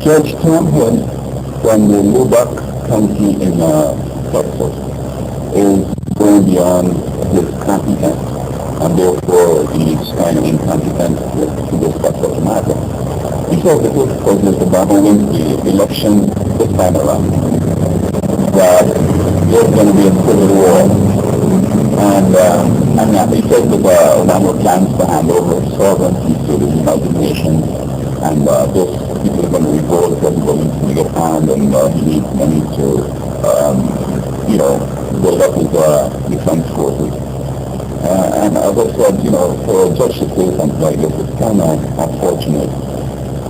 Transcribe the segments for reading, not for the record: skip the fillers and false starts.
Judge Tom Hood from the Lubbock County in Texas is going beyond his competence, and therefore he is kind of incompetent to discuss such a matter. He says that if President Obama wins the election this time around, that there's going to be a civil war. And he says that Obama plans to hand over sovereignty to the United Nations, and this people are going to revolt, everybody's going to get armed, and he needs money to, build up his defense forces. And as I said, for a judge to say something like this, it's kind of unfortunate.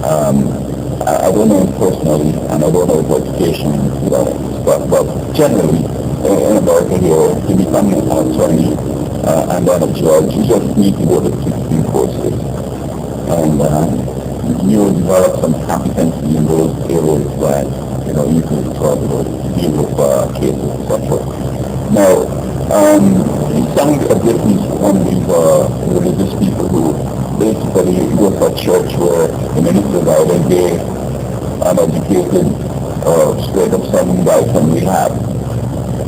I don't know him personally, and I don't know his education, but generally, in America here, to become an attorney and then a judge, you just need to go to 16 courses. And you develop some competency in those areas that, you can sort of deal with cases, etc. Now, he signed a difference from these religious people who basically go to a church where the ministers are either gay, uneducated, or straight up some guy from rehab.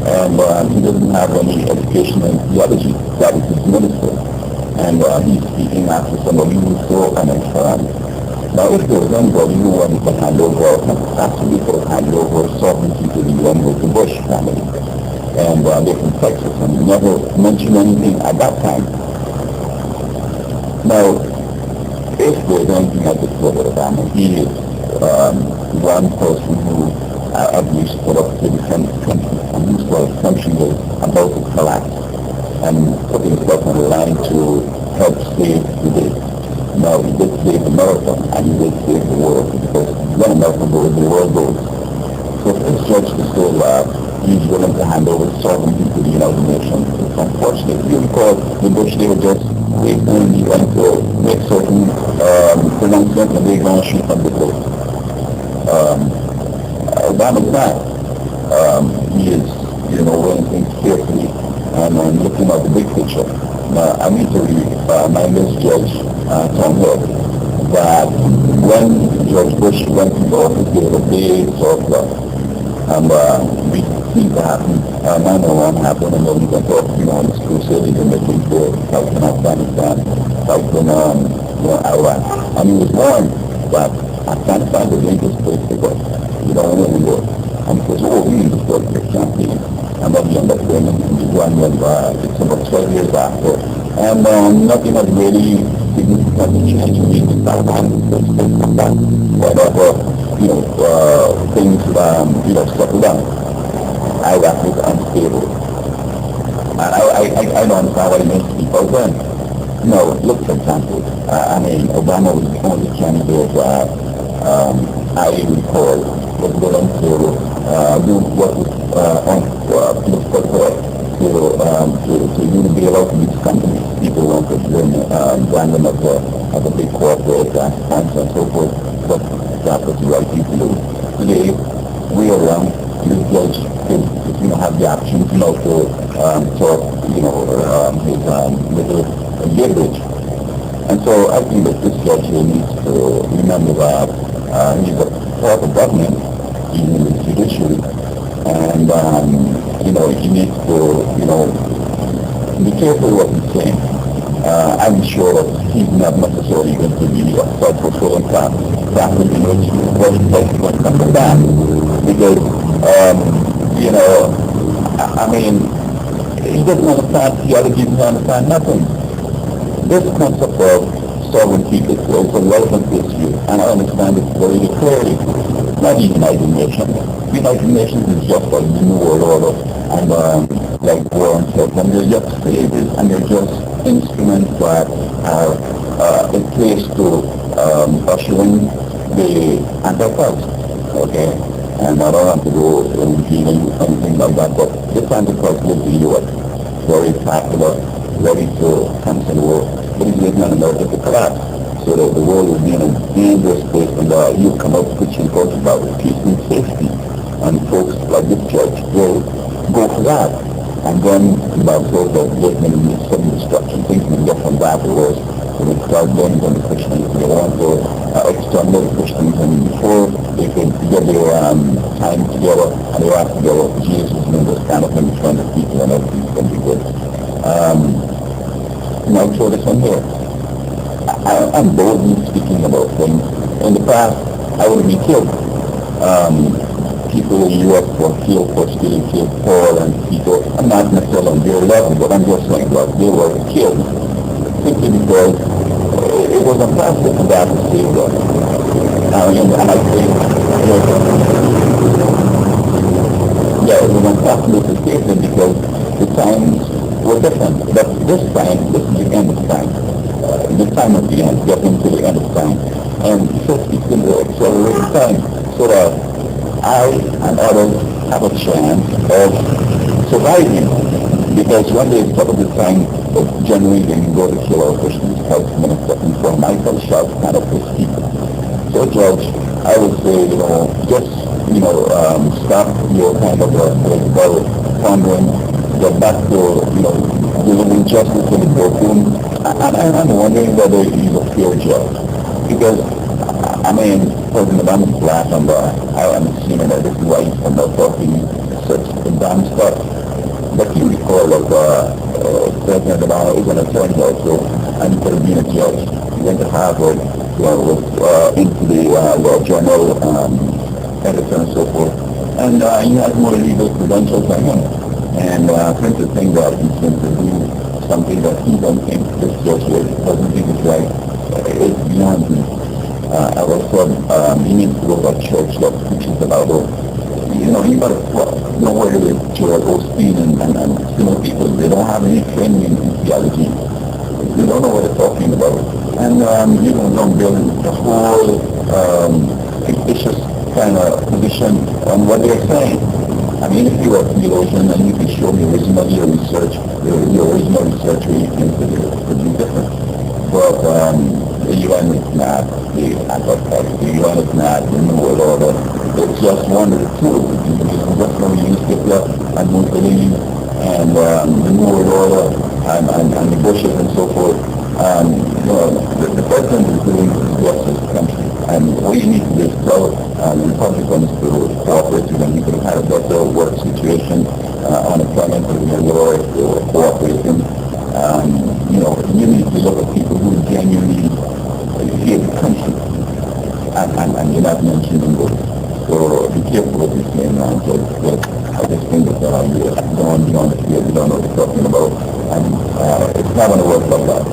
And he doesn't have any education in theology. That is his minister. And he's speaking after somebody who's so uninformed. Now, if there was anybody who wanted to hand over, actually could hand over sovereignty to the UN with the Bush family. And they're from Texas, and he never mentioned anything at that time. Now, if there's anything I could say about Obama, he is one person who at least put up to defend the country, and whose country was about to collapse, and put himself on the line to help save the day. Now, he did save America, and he did save the world, because when America goes, the world goes. So for this judge to say that he's willing to hand over sovereignty to the United Nations, it's unfortunate. You recall the Bush, they were just waiting and he went to make certain pronouncements, and they're going to shoot from the coast. Obama's not. He is, weighing things carefully and looking at the big picture. Now, I need to remind this judge, Tom Hood, that when George Bush went into office, there was a big surplus. And we see that 9/11 happened, and then we went off, on this crusade in the Middle East, in Afghanistan, in Iraq. And he was warned that Afghanistan is a dangerous place to go. You don't want to go. And he says, we need to start your campaign. And then he ended up going into the one it's about 12 years after. And nothing has really significantly changed. We need to start on that. Whatever, things, settle down. Iraq is unstable. And I don't understand what it means to people then. Look, for example, Obama was the only candidate that I recall was willing to do what was on political court to do the bailout of these companies. People wanted to brand them as a big corporate and so forth, but that was the right thing to do. Today, we are around, this judge could, have the opportunity now to talk, his little leverage. And so I think that this judge here needs to remember that he's a part of government, even in the judiciary, and he needs to, be careful what he's saying. I'm sure that he's not necessarily going to be a self-fulfilling prophet in which what he says is going to come to pass. Because, he doesn't understand theology, he doesn't understand nothing. This concept of sovereignty is a relevant issue, and I understand it very clearly. Not the United Nations. The United Nations is just like the New World Order, and like Warren said, and they're just favors, and they're just instruments that are in place to usher in the Antichrist. Okay? And I don't have to go in dealing with anything like that, but this Antichrist will be yours. Very popular, ready to come to the world. But he's living on America to collapse. So that the world will be in a dangerous place, and you come out preaching talking about peace and safety. And folks like this church will go for that. And then the Bible says that there's going to be some destruction. Things will get from bad to worse. So they start blaming on the Christians. They want to exterminate the Christians, and before they time together, and they ask together, Jesus and this kind of thing, trying to people and everything's going to be good. So this one here, I'm boldly speaking about things. In the past, I would have been killed. People in the U.S. were killed for stealing, killed Paul and people. I'm not necessarily on their level, but I'm just saying that they were killed simply because it was impossible for God to save them. And I think, it was impossible to save them because the times were different. But this time, this is the end of time. The time of the end, getting to the end of time. And so it's going to accelerate time so that I and others have a chance of surviving. Because when they start at the time of January, they go to kill our Christians, Christ minister, and for myself shall kind of his people. So Judge, I would say, just, stop your kind of pondering, get back to, delivering justice in the courtroom. And I'm wondering whether he's a fair judge. Because, President Obama's laugh on I'm assuming that this is why he's not talking such dumb stuff. But you recall that President Obama is an attorney also, and he could have been a judge. He went to Harvard, was into the law journal editor and so forth. And he has more legal credentials than him. And since the thing that he's going to do something that he don't think this judge doesn't think is right, it's beyond me. I was told you need to go to a church that preaches about it. You got to know where it is, Joel Osteen and people, they don't have any training in theology. They don't know what they're talking about. And don't build the whole fictitious kind of position on what they're saying. If you are a theologian and you can show me originally your research, your original research where you think that it could be different. But the UN is not the apartheid, the UN is not the New World Order. It's just one of the two. It's just going to use Hitler and Mussolini and the New World Order and the Bushes and so forth. The president is doing what's his country. And what you need to do is tell Republicans to cooperate with them. You could have had a better work situation, unemployment would have been lower if they were cooperating. You need to look at people who genuinely fear the country, and you're not mentioning those. So be careful what you're saying now, because I just think that you're going beyond the field, you don't know what you're talking about, and it's not going to work like that.